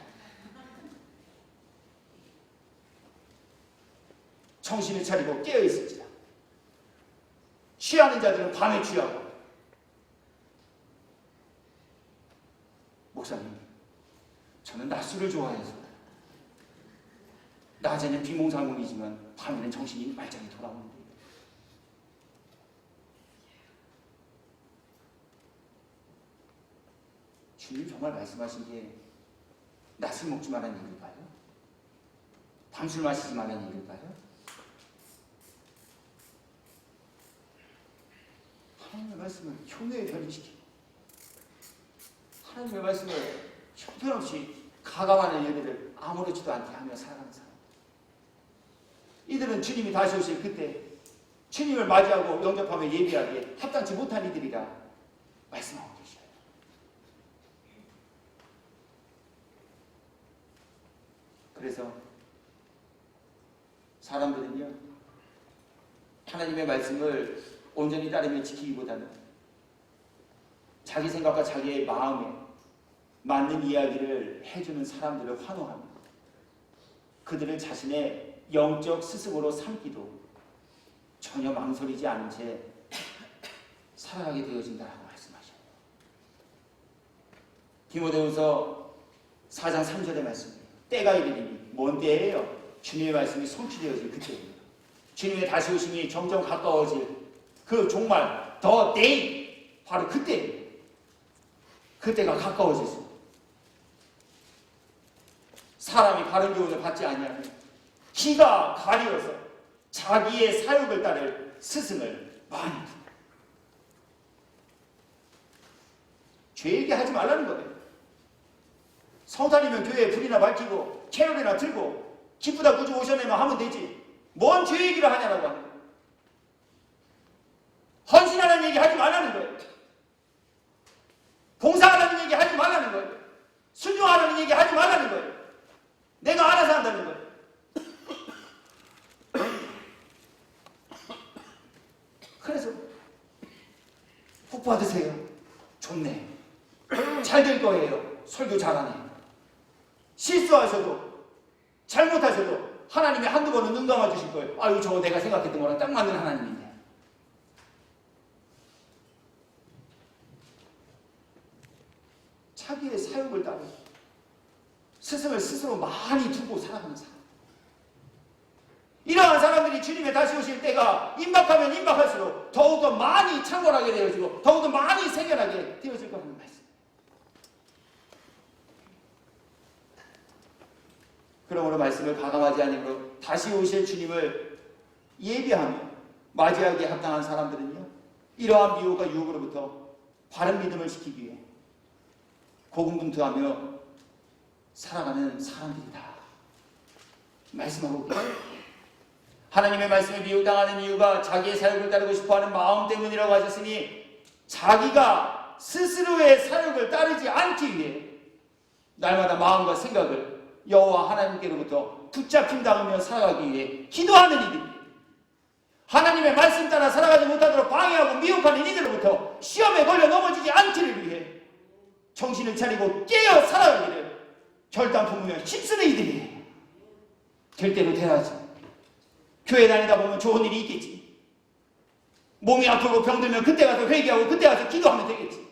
정신을 차리고 깨어있을지라. 취하는 자들은 밤에 취하고. 목사님, 저는 낮술을 좋아해서 낮에는 비몽사몽이지만 밤에는 정신이 말짱히 돌아오는데 주님 정말 말씀하신 게 낮술 먹지 말라는 얘기일까요? 밤술 마시지 말라는 얘기일까요? 하나님의 말씀을 효능에 변질시키고 하나님의 말씀을 형편없이 가감하는 일들을 아무렇지도 않게 하며 살아가는 사람. 이들은 주님이 다시 오실 그때 주님을 맞이하고 영접하며 예비하기에 합당치 못한 이들이라 말씀하고 계셔요. 그래서 사람들은요 하나님의 말씀을 온전히 따르며 지키기보다는 자기 생각과 자기의 마음에 맞는 이야기를 해주는 사람들을 환호합니다. 그들을 자신의 영적 스승으로 삼기도 전혀 망설이지 않은 채 살아가게 되어진다라고 말씀하셔요. 디모데후서 4장 3절의 말씀이에요. 때가 이르리니 뭔 때예요? 주님의 말씀이 성취되어질 그때입니다. 주님의 다시 오심이 점점 가까워질 그 정말 더 데이 바로 그때입니다. 그때가 가까워졌습니다. 사람이 바른 교훈을 받지 아니하면 기가 가리어서 자기의 사욕을 따를 스승을 많이 둡니다. 죄 얘기하지 말라는 거예요. 성탄이면 교회에 불이나 밝히고 캐롤이나 들고 기쁘다 구주 오셨네만 하면 되지. 뭔 죄 얘기를 하냐라고 하는 거예요. 헌신하는 얘기 하지 말라는 거예요. 봉사하라는 얘기 하지 말라는 거예요. 순종하라는 얘기 하지 말라는 거예요. 내가 알아서 한다는 거예요. 받으세요. 좋네. 잘 될 거예요. 설교 잘하네. 실수하셔도 잘못하셔도 하나님이 한두 번은 눈 감아 주실 거예요. 아유, 저거 내가 생각했던 거랑 딱 맞는 하나님인데. 자기의 사욕을 따르고 스승을 스스로 많이 두고 살아가는 사람. 이러한 사람들이 주님의 다시 오실 때가 임박하면 임박할수록 더욱더 많이 창궐하게 되어지고 더욱더 많이 생겨나게 되어질 거라는 말씀. 그러므로 말씀을 가감하지 않으므로 다시 오실 주님을 예비하며 맞이하기에 합당한 사람들은요, 이러한 미혹과 유혹으로부터 바른 믿음을 지키기 위해 고군분투하며 살아가는 사람들이다 말씀하고 계세요. 하나님의 말씀에 미혹당하는 이유가 자기의 사역을 따르고 싶어하는 마음 때문이라고 하셨으니, 자기가 스스로의 사역을 따르지 않기 위해 날마다 마음과 생각을 여호와 하나님께로부터 붙잡힘 당하며 살아가기 위해 기도하는 이들이, 하나님의 말씀 따라 살아가지 못하도록 방해하고 미혹하는 이들로부터 시험에 걸려 넘어지지 않기를 위해 정신을 차리고 깨어 살아가기를 결단 품으며 힘쓰는 이들이 될 대로 돼야지. 교회 다니다 보면 좋은 일이 있겠지. 몸이 아프고 병들면 그때 가서 회개하고 그때 가서 기도하면 되겠지.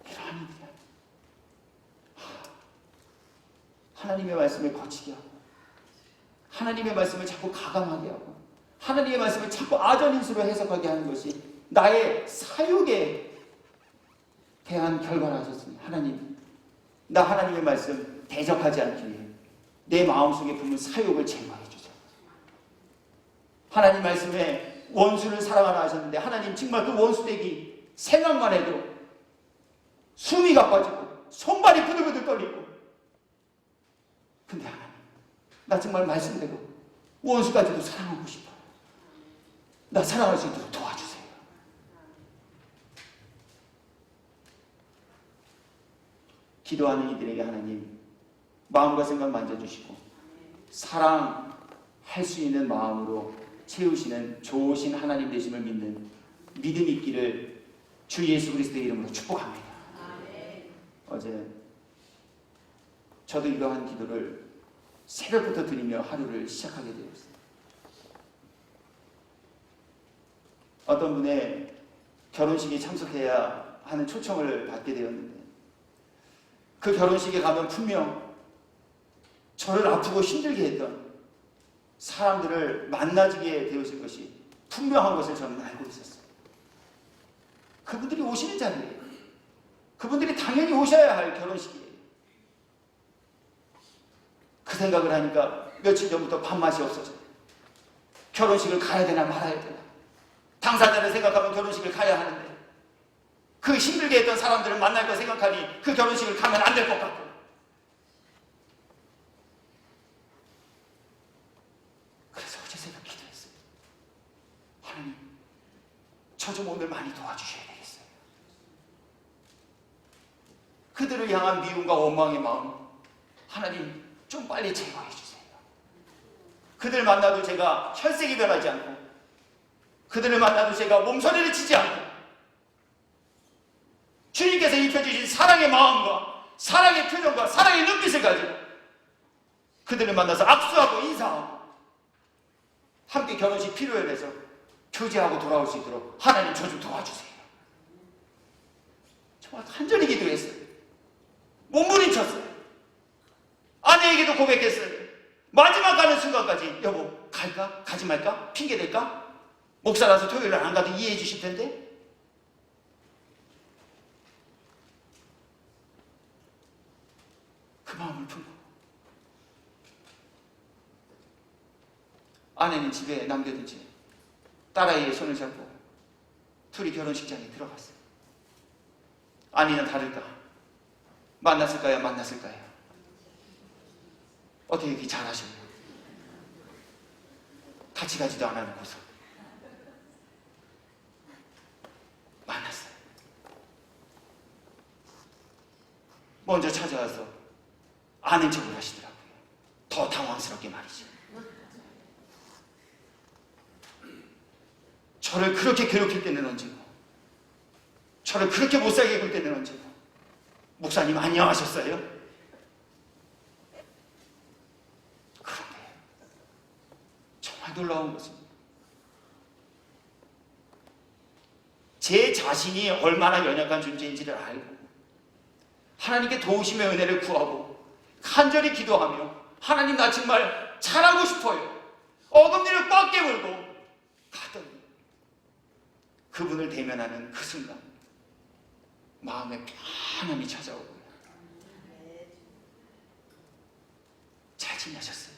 이러한 일이야. 하나님의 말씀을 거치게 하고, 하나님의 말씀을 자꾸 가감하게 하고, 하나님의 말씀을 자꾸 아전인수로 해석하게 하는 것이 나의 사욕에 대한 결과라 하셨습니다. 하나님, 나 하나님의 말씀 대적하지 않기 위해 내 마음속에 품은 사욕을 제거해 주세요. 하나님 말씀에 원수를 사랑하라 하셨는데, 하나님 정말 그 원수되기 생각만 해도 숨이 가빠지고 손발이 부들부들 떨리고, 근데 하나님, 나 정말 말씀대로 원수까지도 사랑하고 싶어요. 나 사랑할 수 있도록 도와주세요. 기도하는 이들에게 하나님 마음과 생각 만져주시고 사랑할 수 있는 마음으로 채우시는 좋으신 하나님 되심을 믿는 믿음이 있기를 주 예수 그리스도의 이름으로 축복합니다. 어제 저도 이러한 기도를 새벽부터 드리며 하루를 시작하게 되었습니다. 어떤 분의 결혼식에 참석해야 하는 초청을 받게 되었는데, 그 결혼식에 가면 분명 저를 아프고 힘들게 했던 사람들을 만나게 되었을 것이 분명한 것을 저는 알고 있었어요. 그분들이 오시는 자리예요. 그분들이 당연히 오셔야 할 결혼식이에요. 그 생각을 하니까 며칠 전부터 밥맛이 없어져요. 결혼식을 가야 되나 말아야 되나. 당사자를 생각하면 결혼식을 가야 하는데, 그 힘들게 했던 사람들을 만날 거 생각하니 그 결혼식을 가면 안 될 것 같고, 그래서 어제 새벽 기도했어요. 하나님, 저 좀 오늘 많이 도와주셔야 되겠어요. 그들을 향한 미움과 원망의 마음, 하나님 좀 빨리 제거해 주세요. 그들 만나도 제가 혈색이 변하지 않고, 그들을 만나도 제가 몸서리를 치지 않고, 주님께서 입혀주신 사랑의 마음과 사랑의 표정과 사랑의 눈빛을 가지고 그들을 만나서 악수하고 인사하고 함께 결혼식 필요에 대해서 교제하고 돌아올 수 있도록 하나님 저 좀 도와주세요. 정말 간절히 기도했어요. 몸부림쳤어요. 아내에게도 고백했어요. 마지막 가는 순간까지 여보 갈까? 가지 말까? 핑계 댈까? 목사라서 토요일날 안 가도 이해해 주실 텐데. 그 마음을 품고 아내는 집에 남겨둔 채 딸아이의 손을 잡고 둘이 결혼식장에 들어갔어요. 아니나 다를까 만났을까요? 만났을까요? 어떻게 이렇게 잘하셨나요? 같이 가지도 않아놓고서 만났어요. 먼저 찾아와서 아는 척을 하시더라고요. 더 당황스럽게 말이죠. 저를 그렇게 괴롭힐 때는 언제고, 저를 그렇게 못살게 굴 때는 언제고, 목사님 안녕하셨어요? 그런데 정말 놀라운 것은 제 자신이 얼마나 연약한 존재인지를 알고 하나님께 도우심의 은혜를 구하고 간절히 기도하며 하나님 나 정말 잘하고 싶어요. 어금니를 꽉 깨물고 가더니 그분을 대면하는 그 순간 마음에 편함이 찾아오고요. 잘 지내셨어요?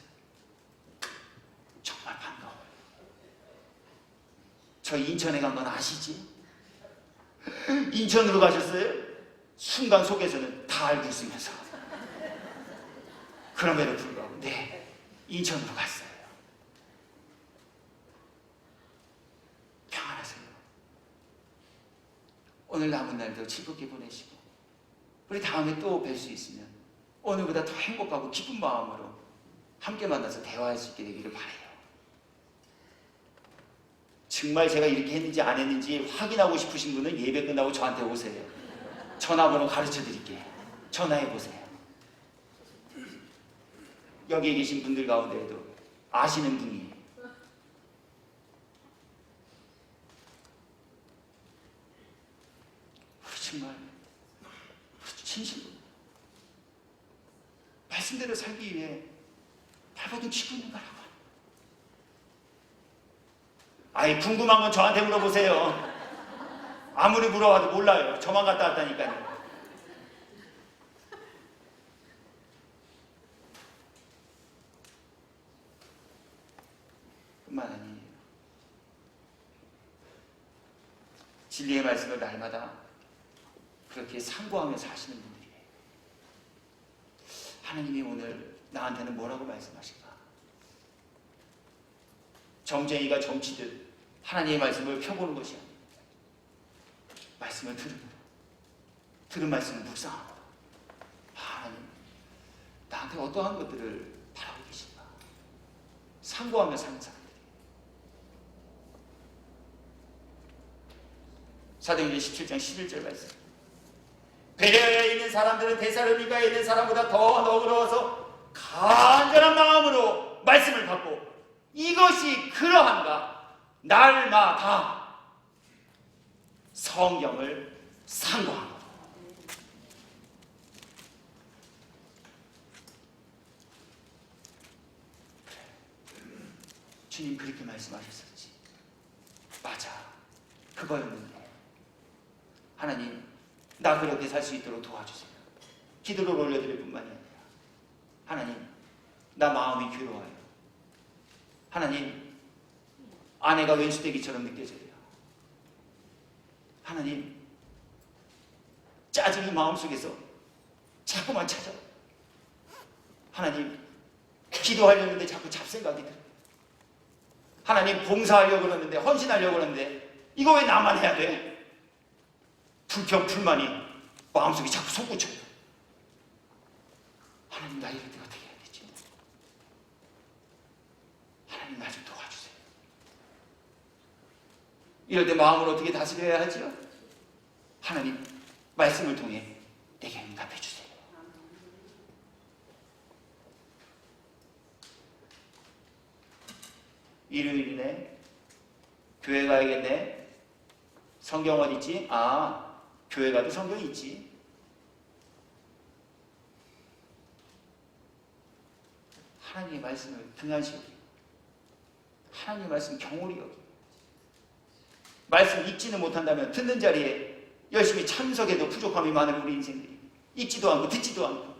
정말 반가워요. 저 인천에 간 건 아시지? 인천으로 가셨어요? 순간 속에서는 다 알고 있으면서 그럼에도 불구하고 네, 인천으로 갔어요. 평안하세요. 오늘 남은 날도 즐겁게 보내시고 우리 다음에 또 뵐 수 있으면 오늘보다 더 행복하고 기쁜 마음으로 함께 만나서 대화할 수 있게 되기를 바라요. 정말 제가 이렇게 했는지 안 했는지 확인하고 싶으신 분은 예배 끝나고 저한테 오세요. 전화번호 가르쳐 드릴게요. 전화해 보세요. 여기 계신 분들 가운데에도 아시는 분이 우리 정말 진실로 말씀대로 살기 위해 발버둥 치고 있는 거라고. 아이 궁금한 건 저한테 물어보세요. 아무리 물어봐도 몰라요. 저만 갔다 왔다니까요. 뿐만 아니에요. 진리의 말씀을 날마다 그렇게 상고하며 사시는 분들이에요. 하나님이 오늘 나한테는 뭐라고 말씀하실까? 점쟁이가 점치듯 하나님의 말씀을 펴보는 것이 아닙니다. 말씀을 들은 말씀을 묵상하고 하나님 나한테 어떠한 것들을 바라고 계신가 상고하며 사는 사람들이. 사도행전 17장 11절 말씀. 베레아에 있는 사람들은 데살로니가에 있는 사람보다 더 너그러워서 간절한 마음으로 말씀을 받고 이것이 그러한가 날마다 성경을 상고하고. 주님 그렇게 말씀하셨었지. 맞아. 그거였는데 하나님 나 그렇게 살 수 있도록 도와주세요. 기도를 올려드릴 뿐만이 아니라 하나님 나 마음이 괴로워요. 하나님 아내가 왼수대기처럼 느껴져요. 하나님 짜증이 마음속에서 자꾸만 찾아. 하나님 기도하려는데 자꾸 잡생각이 들어요. 하나님 봉사하려고 그러는데 헌신하려고 그러는데 이거 왜 나만 해야 돼? 불평 불만이 마음속에 자꾸 솟구쳐요. 하나님 나 이럴 때 어떻게 해야 되지? 하나님 나 좀 도와주세요. 이럴 때 마음을 어떻게 다스려야 하지요? 하나님 말씀을 통해 내게 응답해 주세요. 일요일이네. 교회 가야겠네. 성경 어디 있지? 아, 교회 가도 성경이 있지. 하나님의 말씀을 등한시 여기고 하나님의 말씀 경홀히 여기고 말씀 읽지는 못한다면 듣는 자리에 열심히 참석해도 부족함이 많은 우리 인생들이 읽지도 않고 듣지도 않고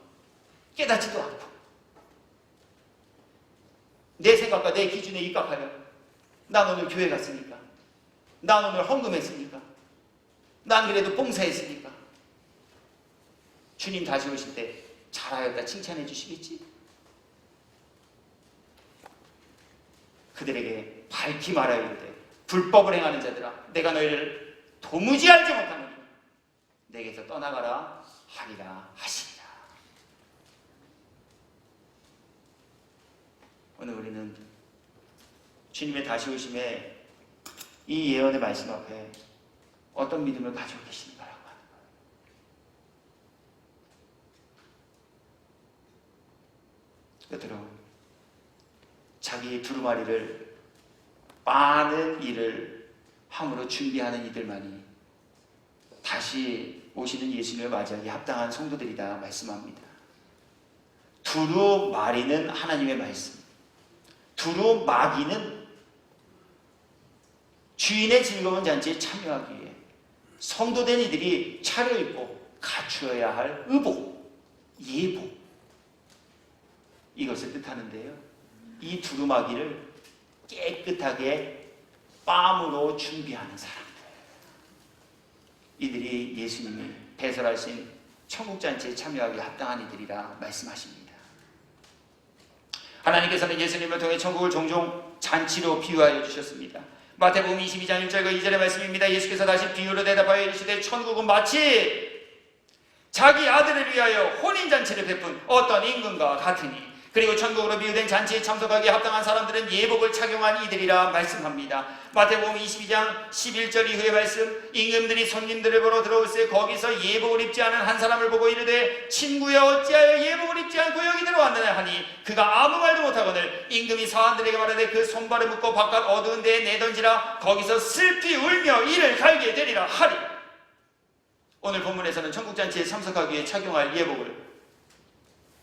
깨닫지도 않고 내 생각과 내 기준에 입각하여 난 오늘 교회 갔으니까, 난 오늘 헌금했으니까, 난 그래도 봉사했으니까 주님 다시 오실 때 잘하였다 칭찬해 주시겠지? 그들에게 밝히 말하여 이르되 불법을 행하는 자들아 내가 너희를 도무지 알지 못하노니 내게서 떠나가라 하리라 하시니라. 오늘 우리는 주님의 다시 오심에 이 예언의 말씀 앞에 어떤 믿음을 가지고 계시는가라고 하는 거예요. 끝으로 자기 두루마리를 많은 일을 함으로 준비하는 이들만이 다시 오시는 예수님을 맞이하기 합당한 성도들이다 말씀합니다. 두루마리는 하나님의 말씀, 두루마기는 주인의 즐거운 잔치에 참여하기 위해 성도된 이들이 차려입고 갖추어야 할 의복, 예복, 이것을 뜻하는데요. 이 두루마기를 깨끗하게 뺨으로 준비하는 사람들, 이들이 예수님이 배설하신 천국잔치에 참여하기 합당한 이들이라 말씀하십니다. 하나님께서는 예수님을 통해 천국을 종종 잔치로 비유하여 주셨습니다. 마태복음 22장 1절과 2절의 말씀입니다. 예수께서 다시 비유로 대답하여 이르시되 천국은 마치 자기 아들을 위하여 혼인잔치를 베푼 어떤 임금과 같으니, 그리고 천국으로 비유된 잔치에 참석하기에 합당한 사람들은 예복을 착용한 이들이라 말씀합니다. 마태복음 22장 11절 이후의 말씀, 임금들이 손님들을 보러 들어올세 거기서 예복을 입지 않은 한 사람을 보고 이르되 친구여 어찌하여 예복을 입지 않고 여기 들어왔느냐 하니, 그가 아무 말도 못하거늘 임금이 사환들에게 말하되 그 손발을 묶어 바깥 어두운 데에 내던지라 거기서 슬피 울며 이를 갈게 되리라 하리. 오늘 본문에서는 천국잔치에 참석하기 위해 착용할 예복을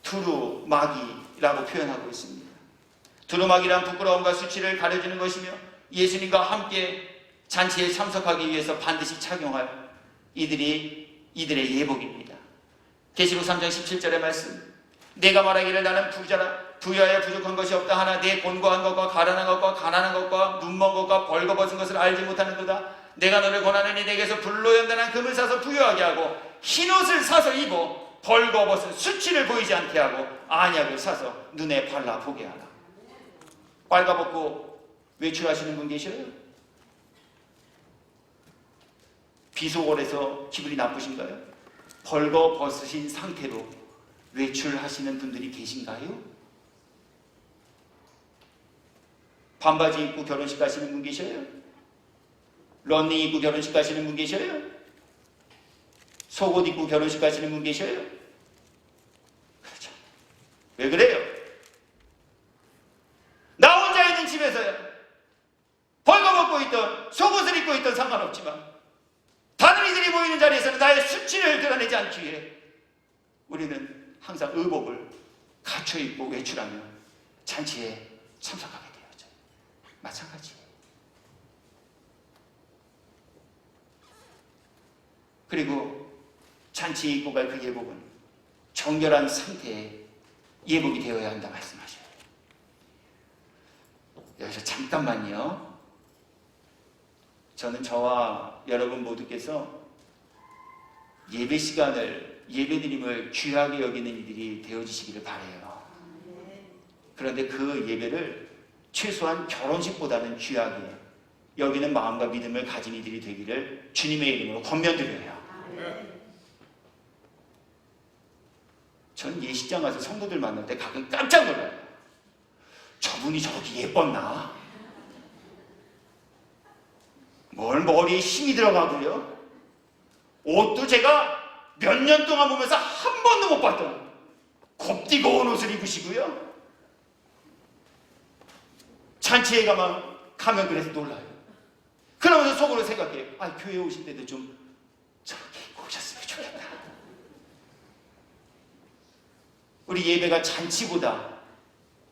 두루마기라고 표현하고 있습니다. 두루마기란 부끄러움과 수치를 가려주는 것이며 예수님과 함께 잔치에 참석하기 위해서 반드시 착용할 이들의 예복입니다. 계시록 3장 17절의 말씀, 내가 말하기를 나는 부자라 부여하여 부족한 것이 없다 하나 내 곤고한 것과 가난한 것과 가난한 것과 눈먼 것과 벌거벗은 것을 알지 못하는도다. 내가 너를 권하느니 내게서 불로 연단한 금을 사서 부여하게 하고 흰옷을 사서 입어 벌거벗은 수치를 보이지 않게 하고 안약을 사서 눈에 발라 보게 하라. 빨가벗고 외출하시는 분 계셔요? 비속어에서 기분이 나쁘신가요? 벌거벗으신 상태로 외출하시는 분들이 계신가요? 반바지 입고 결혼식 가시는 분 계셔요? 런닝 입고 결혼식 가시는 분 계셔요? 속옷 입고 결혼식 가시는 분 계셔요? 그렇죠. 왜 그래요? 나 혼자 있는 집에서야 벌거벗고 있던 속옷을 입고 있던 상관없지만 다른 이들이 모이는 자리에서는 나의 수치를 드러내지 않기 위해 우리는 항상 의복을 갖춰 입고 외출하며 잔치에 참석하게 되었죠. 마찬가지예요. 그리고 잔치에 입고 갈 그 예복은 정결한 상태의 예복이 되어야 한다 말씀하셔요. 여기서 잠깐만요. 저는 저와 여러분 모두께서 예배 시간을, 예배드림을 귀하게 여기는 이들이 되어주시기를 바라요. 그런데 그 예배를 최소한 결혼식보다는 귀하게 여기는 마음과 믿음을 가진 이들이 되기를 주님의 이름으로 권면드려요. 전 예식장 가서 성도들 만날 때 가끔 깜짝 놀라요. 저분이 저렇게 예뻤나? 뭘 머리에 힘이 들어가고요. 옷도 제가 몇 년 동안 보면서 한 번도 못 봤던 곱디고 온 옷을 입으시고요. 잔치에 가면 그래서 놀라요. 그러면서 속으로 생각해요. 아, 교회 오실 때도 좀 저렇게 입고 오셨으면 좋겠다. 우리 예배가 잔치보다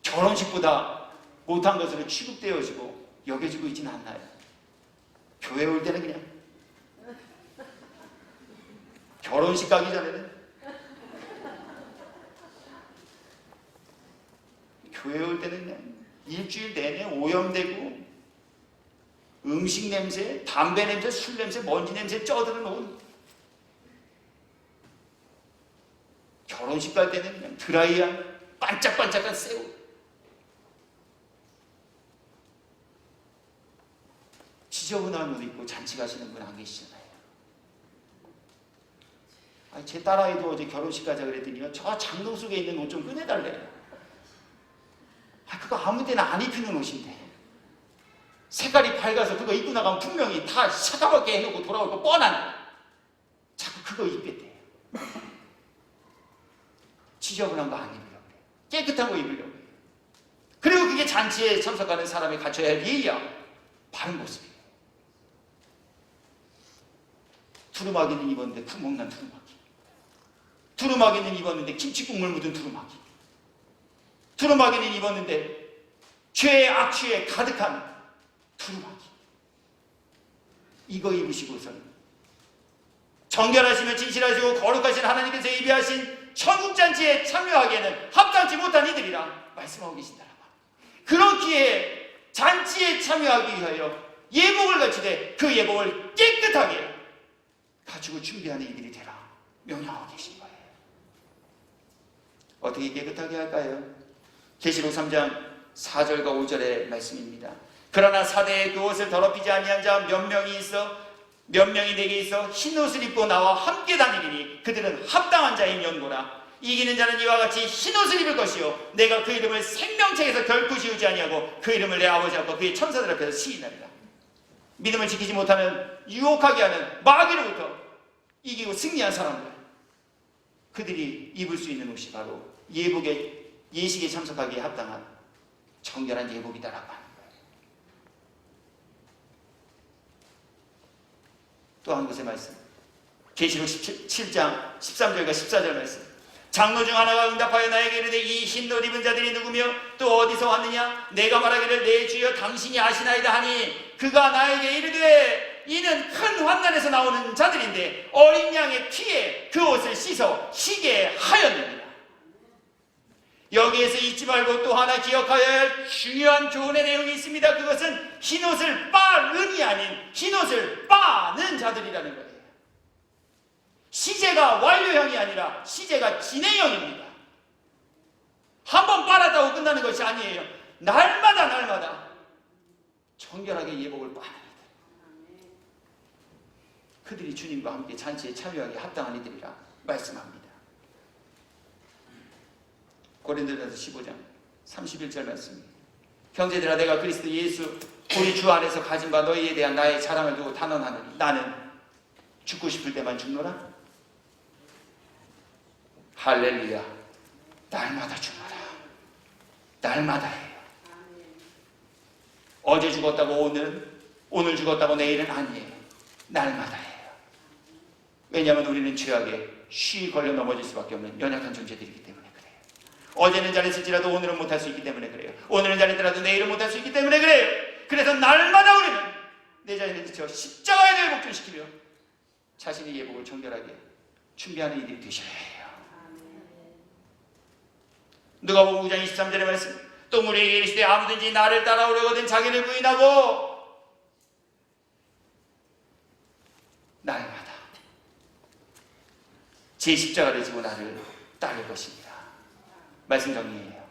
결혼식보다 못한 것으로 취급되어지고 여겨지고 있지는 않나요? 교회 올 때는 그냥 결혼식 가기 전에는 교회 올 때는 그냥 일주일 내내 오염되고 음식 냄새, 담배 냄새, 술 냄새, 먼지 냄새 쪄드는 옷. 결혼식 갈 때는 그냥 드라이한 반짝반짝한 새 옷. 지저분한 옷 입고 잔치 가시는 분 안 계시잖아요. 아니, 제 딸아이도 어제 결혼식 가자 그랬더니 저 장롱 속에 있는 옷 좀 꺼내달래요. 아, 그거 아무 데나 안 입히는 옷인데 색깔이 밝아서 그거 입고 나가면 분명히 다 샤가밖에 해놓고 돌아올 거 뻔한, 자꾸 그거 입겠대요. 지저분한 거 안 입으려고 해요. 깨끗한 거 입으려고 해요. 그리고 그게 잔치에 참석하는 사람이 갖춰야 할 예의야. 바른 모습이에요. 두루마기는 입었는데 구멍난 두루마기, 두루마기는 입었는데 김치국물 묻은 두루마기, 두루마기는 입었는데 죄의 악취에 가득한 두루마기. 이거 입으시고서는 정결하시며 진실하시고 거룩하신 하나님께서 예비하신 천국잔치에 참여하기에는 합당치 못한 이들이라 말씀하고 계신다라고. 그렇기에 잔치에 참여하기 위하여 예복을 갖추되 그 예복을 깨끗하게 가지고 준비하는 이들이 되라 명령하고 계신 거예요. 어떻게 깨끗하게 할까요? 계시록 3장 4절과 5절의 말씀입니다. 그러나 사대에 그 옷을 더럽히지 아니한 자 몇 명이 있어 몇 명이 내게 있어 흰 옷을 입고 나와 함께 다니리니 그들은 합당한 자인 연고라. 이기는 자는 이와 같이 흰 옷을 입을 것이요 내가 그 이름을 생명책에서 결코 지우지 아니하고 그 이름을 내 아버지 앞과 그의 천사들 앞에서 시인하리라. 믿음을 지키지 못하는 유혹하게 하는 마귀로부터 이기고 승리한 사람들, 그들이 입을 수 있는 옷이 바로 예복의 예식에 참석하기에 합당한 정결한 예복이다라고 하는 거예요. 또 한 곳의 말씀, 계시록 7장 13절과 14절 말씀. 장로 중 하나가 응답하여 나에게 이르되 이 흰 옷 입은 자들이 누구며 또 어디서 왔느냐? 내가 말하기를 내 주여 당신이 아시나이다 하니 그가 나에게 이르되 이는 큰 환난에서 나오는 자들인데 어린 양의 피에 그 옷을 씻어 희게 하였느니라. 여기에서 잊지 말고 또 하나 기억하여야 할 중요한 교훈의 내용이 있습니다. 그것은 흰옷을 빠른이 아닌 흰옷을 빠는 자들이라는 거예요. 시제가 완료형이 아니라 시제가 진행형입니다. 한번 빨았다고 끝나는 것이 아니에요. 날마다 정결하게 예복을 빠는 이들, 그들이 주님과 함께 잔치에 참여하기 합당한 이들이라 말씀합니다. 고린도전서 15장 31절 말씀입니다. 형제들아 내가 그리스도 예수 우리 주 안에서 가진 바 너희에 대한 나의 자랑을 두고 단언하노니 나는 죽고 싶을 때만 죽노라. 할렐루야. 날마다 죽노라. 날마다 해요. 어제 죽었다고 오늘 죽었다고 내일은 아니에요. 날마다 해요. 왜냐하면 우리는 죄악에 쉬 걸려 넘어질 수밖에 없는 연약한 존재들이기 때문에 그래요. 어제는 잘했을지라도 오늘은 못할 수 있기 때문에 그래요. 오늘은 잘했더라도 내일은 못할 수 있기 때문에 그래요. 그래서 날마다 우리는 내 자신을 지쳐 십자가에 대해 복종시키며 자신의 예복을 정결하게 준비하는 이들이 되셔야 해요. 누가복음 9장 23절의 말씀. 또 우리에게 이르시되 아무든지 나를 따라오려거든 자기를 부인하고 날마다 제 십자가를 지고 나를 따를 것입니다. 말씀 정리해요.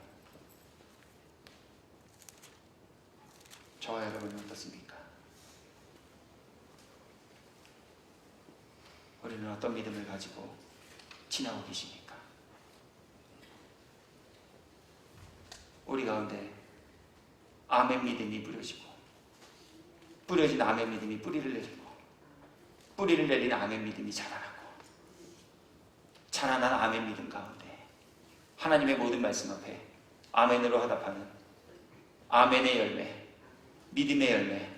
저와 여러분은 어떻습니까? 우리는 어떤 믿음을 가지고 지나고 계십니까? 우리 가운데 아멘 믿음이 뿌려진 아멘 믿음이 뿌리를 내리고 뿌리를 내린 아멘 믿음이 자라나고 자라난 아멘 믿음 가운데 하나님의 모든 말씀 앞에 아멘으로 화답하는 아멘의 열매, 믿음의 열매,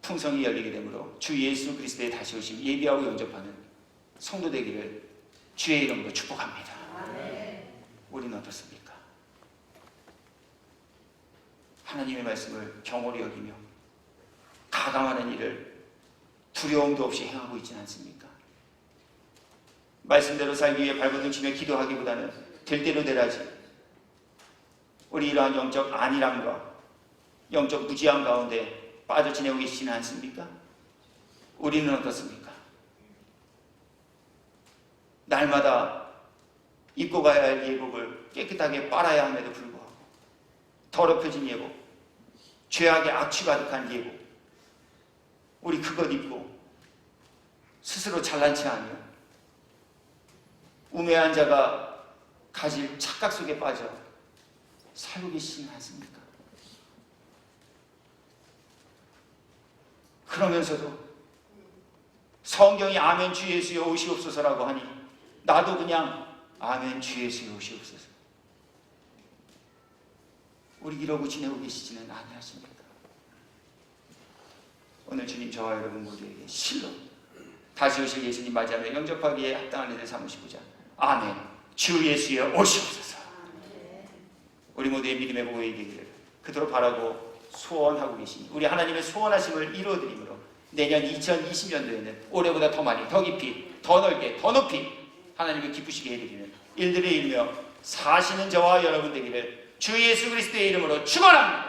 풍성이 열리게 되므로 주 예수 그리스도의 다시 오심 예비하고 영접하는 성도 되기를 주의 이름으로 축복합니다. 우리는 어떻습니까? 하나님의 말씀을 경홀히 여기며 가감하는 일을 두려움도 없이 행하고 있지는 않습니까? 말씀대로 살기 위해 발버둥 치며 기도하기보다는 될 대로 되라지 우리 이러한 영적 안일함과 영적 무지함 가운데 빠져 지내고 계시지는 않습니까? 우리는 어떻습니까? 날마다 입고 가야 할 예복을 깨끗하게 빨아야 함에도 불구하고 더럽혀진 예복, 죄악의 악취 가득한 예복, 우리 그것 입고 스스로 잘난 체 아니요 우매한 자가 가질 착각 속에 빠져 살고 계시지는 않습니까? 그러면서도 성경이 아멘 주 예수여 오시옵소서라고 하니 나도 그냥 아멘 주 예수여 오시옵소서. 우리 이러고 지내고 계시지는 아니하십니까? 오늘 주님 저와 여러분 모두에게 실로 다시 오실 예수님 맞이하며 영접하기에 합당한 일을 삼으시고자 아멘 주 예수여 오시옵소서. 우리 모두의 믿음의 보호의 되기를 그토록 바라고 소원하고 계시니 우리 하나님의 소원하심을 이루어드림으로 내년 2020년도에는 올해보다 더 많이 더 깊이 더 넓게 더 높이 하나님을 기쁘시게 해드리는 일들을 이루며 사시는 저와 여러분 되기를 주 예수 그리스도의 이름으로 축원합니다.